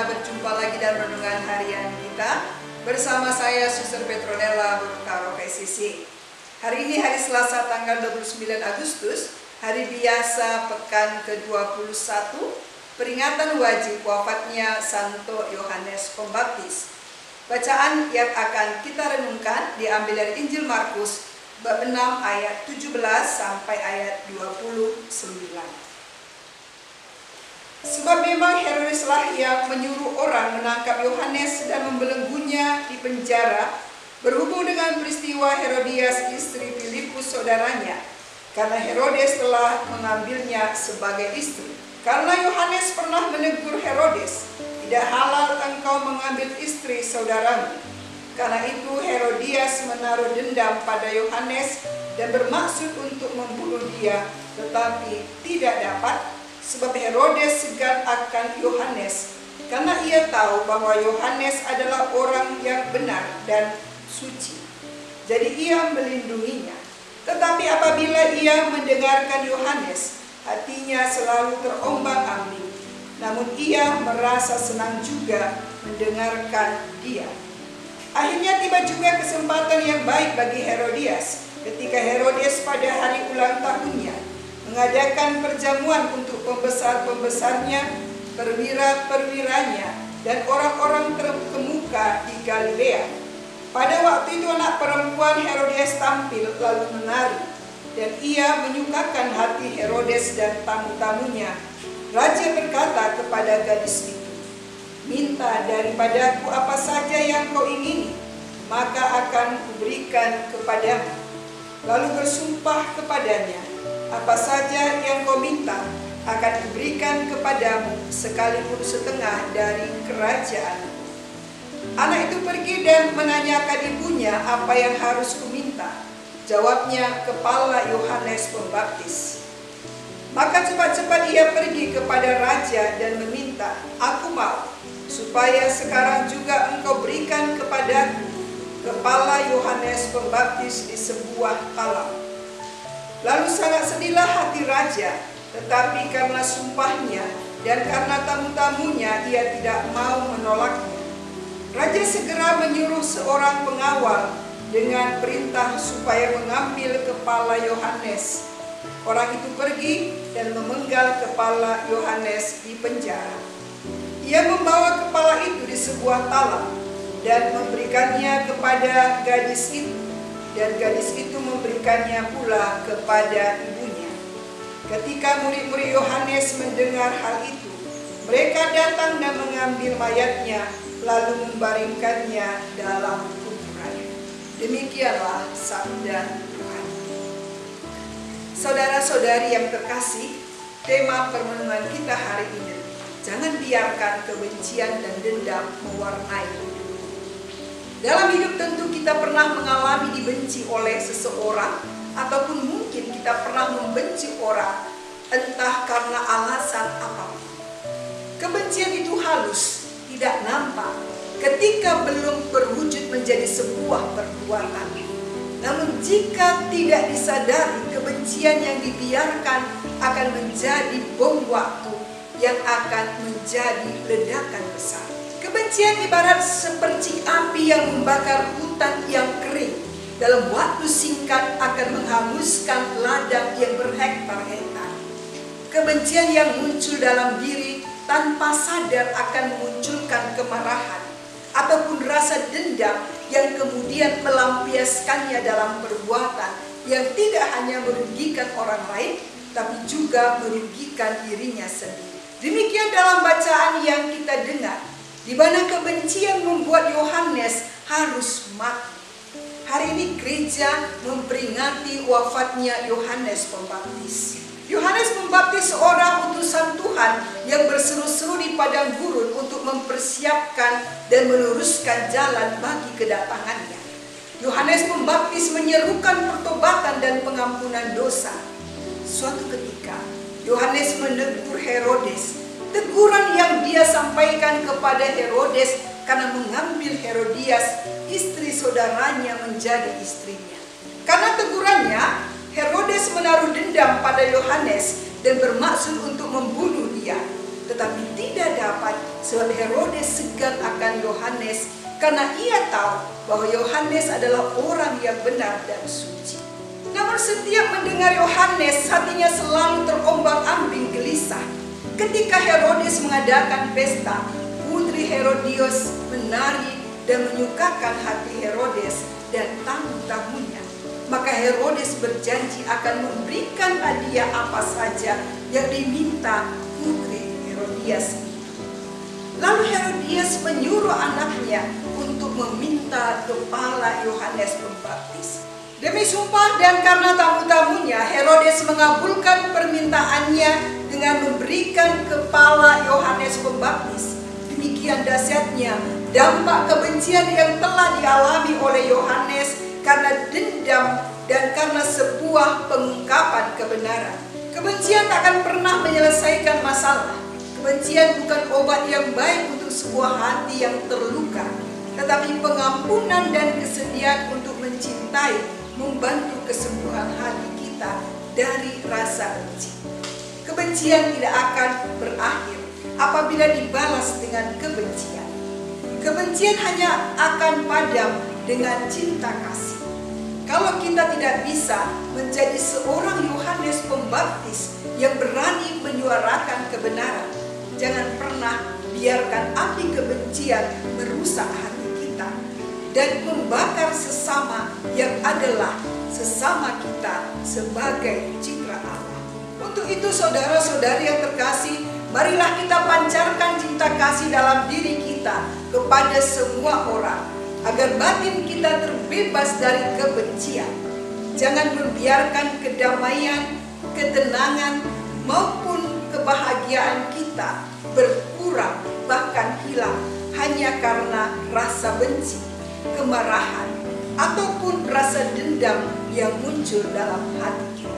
kita berjumpa lagi dalam renungan harian kita bersama saya Suster Petronella Karo PCC. Hari ini hari Selasa tanggal 29 Agustus, hari biasa pekan ke-21, peringatan wajib wafatnya Santo Yohanes Pembaptis. Bacaan yang akan kita renungkan diambil dari Injil Markus bab 6 ayat 17 sampai ayat 29. Sebab memang Herodeslah yang menyuruh orang menangkap Yohanes dan membelenggunya di penjara berhubung dengan peristiwa Herodias istri Filipus saudaranya, karena Herodes telah mengambilnya sebagai istri. Karena Yohanes pernah menegur Herodes, "Tidak halal engkau mengambil istri saudaramu." Karena itu Herodias menaruh dendam pada Yohanes dan bermaksud untuk membunuh dia, tetapi tidak dapat, sebab Herodes segan akan Yohanes, karena ia tahu bahwa Yohanes adalah orang yang benar dan suci. Jadi ia melindunginya. Tetapi apabila ia mendengarkan Yohanes, hatinya selalu terombang-ambing. Namun ia merasa senang juga mendengarkan dia. Akhirnya tiba juga kesempatan yang baik bagi Herodias, ketika Herodes pada hari ulang tahunnya mengadakan perjamuan untuk pembesar-pembesarnya, perwira-perwiranya, dan orang-orang terkemuka di Galilea. Pada waktu itu anak perempuan Herodes tampil lalu menari, dan ia menyukakan hati Herodes dan tamu-tamunya. Raja berkata kepada gadis itu, "Minta daripadaku apa saja yang kau ingini, maka akan kuberikan kepadamu." Lalu bersumpah kepadanya, "Apa saja yang kau minta akan kuberikan kepadamu, sekalipun setengah dari kerajaan." Anak itu pergi dan menanyakan ibunya apa yang harus kuminta. Jawabnya, "Kepala Yohanes Pembaptis." Maka cepat-cepat ia pergi kepada raja dan meminta, "Aku mau supaya sekarang juga engkau berikan kepadaku kepala Yohanes Pembaptis di sebuah talam." Lalu sangat sedihlah hati raja, tetapi karena sumpahnya dan karena tamu-tamunya ia tidak mau menolaknya. Raja segera menyuruh seorang pengawal dengan perintah supaya mengambil kepala Yohanes. Orang itu pergi dan memenggal kepala Yohanes di penjara. Ia membawa kepala itu di sebuah talam dan memberikannya kepada gadis itu, dan gadis itu memberikannya pula kepada ibunya. Ketika murid-murid Yohanes mendengar hal itu, mereka datang dan mengambil mayatnya, lalu membaringkannya dalam kuburan. Demikianlah sabda Tuhan. Saudara-saudari yang terkasih, tema permenungan kita hari ini, jangan biarkan kebencian dan dendam mewarnai hidup. Dalam hidup tentu kita pernah mengalami dibenci oleh seseorang, ataupun mungkin kita pernah membenci orang, entah karena alasan apapun. Kebencian itu halus, tidak nampak, ketika belum berwujud menjadi sebuah perbuatan. Namun jika tidak disadari, kebencian yang dibiarkan akan menjadi bom waktu yang akan menjadi ledakan besar. Kebencian ibarat seperti api yang membakar hutan yang kering. Dalam waktu singkat akan menghanguskan ladang yang berhektar-hektar. Kebencian yang muncul dalam diri tanpa sadar akan memunculkan kemarahan ataupun rasa dendam yang kemudian melampiaskannya dalam perbuatan yang tidak hanya merugikan orang lain, tapi juga merugikan dirinya sendiri. Demikian dalam bacaan yang kita dengar, di mana kebencian membuat Yohanes harus mati. Hari ini gereja memperingati wafatnya Yohanes Pembaptis. Yohanes Pembaptis seorang utusan Tuhan yang berseru-seru di padang gurun untuk mempersiapkan dan meluruskan jalan bagi kedatangannya. Yohanes Pembaptis menyerukan pertobatan dan pengampunan dosa. Suatu ketika Yohanes menegur Herodes. Teguran yang dia sampaikan kepada Herodes karena mengambil Herodias, istri saudaranya, menjadi istrinya. Karena tegurannya, Herodes menaruh dendam pada Yohanes dan bermaksud untuk membunuh dia. Tetapi tidak dapat, sebab Herodes segan akan Yohanes karena ia tahu bahwa Yohanes adalah orang yang benar dan suci. Namun setiap mendengar Yohanes, hatinya selalu terombang-ambing gelisah. Ketika Herodes mengadakan pesta, putri Herodias menari dan menyukakan hati Herodes dan tamu-tamunya. Maka Herodes berjanji akan memberikan hadiah apa saja yang diminta putri Herodias. Lalu Herodias menyuruh anaknya untuk meminta kepala Yohanes Pembaptis. Demi sumpah dan karena tamu-tamunya, Herodes mengabulkan permintaannya dengan memberikan kepala Yohanes Pembaptis. Demikian dahsyatnya dampak kebencian yang telah dialami oleh Yohanes karena dendam dan karena sebuah pengungkapan kebenaran. Kebencian tak akan pernah menyelesaikan masalah. Kebencian bukan obat yang baik untuk sebuah hati yang terluka, tetapi pengampunan dan kesediaan untuk mencintai membantu kesembuhan hati kita dari rasa benci. Kebencian tidak akan berakhir apabila dibalas dengan kebencian. Kebencian hanya akan padam dengan cinta kasih. Kalau kita tidak bisa menjadi seorang Yohanes Pembaptis yang berani menyuarakan kebenaran, jangan pernah biarkan api kebencian merusak hati kita dan membakar sesama yang adalah sesama kita sebagai citra Allah. Untuk itu saudara-saudari yang terkasih, marilah kita pancarkan cinta kasih dalam diri kita kepada semua orang, agar batin kita terbebas dari kebencian. Jangan membiarkan kedamaian, ketenangan, maupun kebahagiaan kita berkurang bahkan hilang hanya karena rasa benci, kemarahan, ataupun rasa dendam yang muncul dalam hati kita.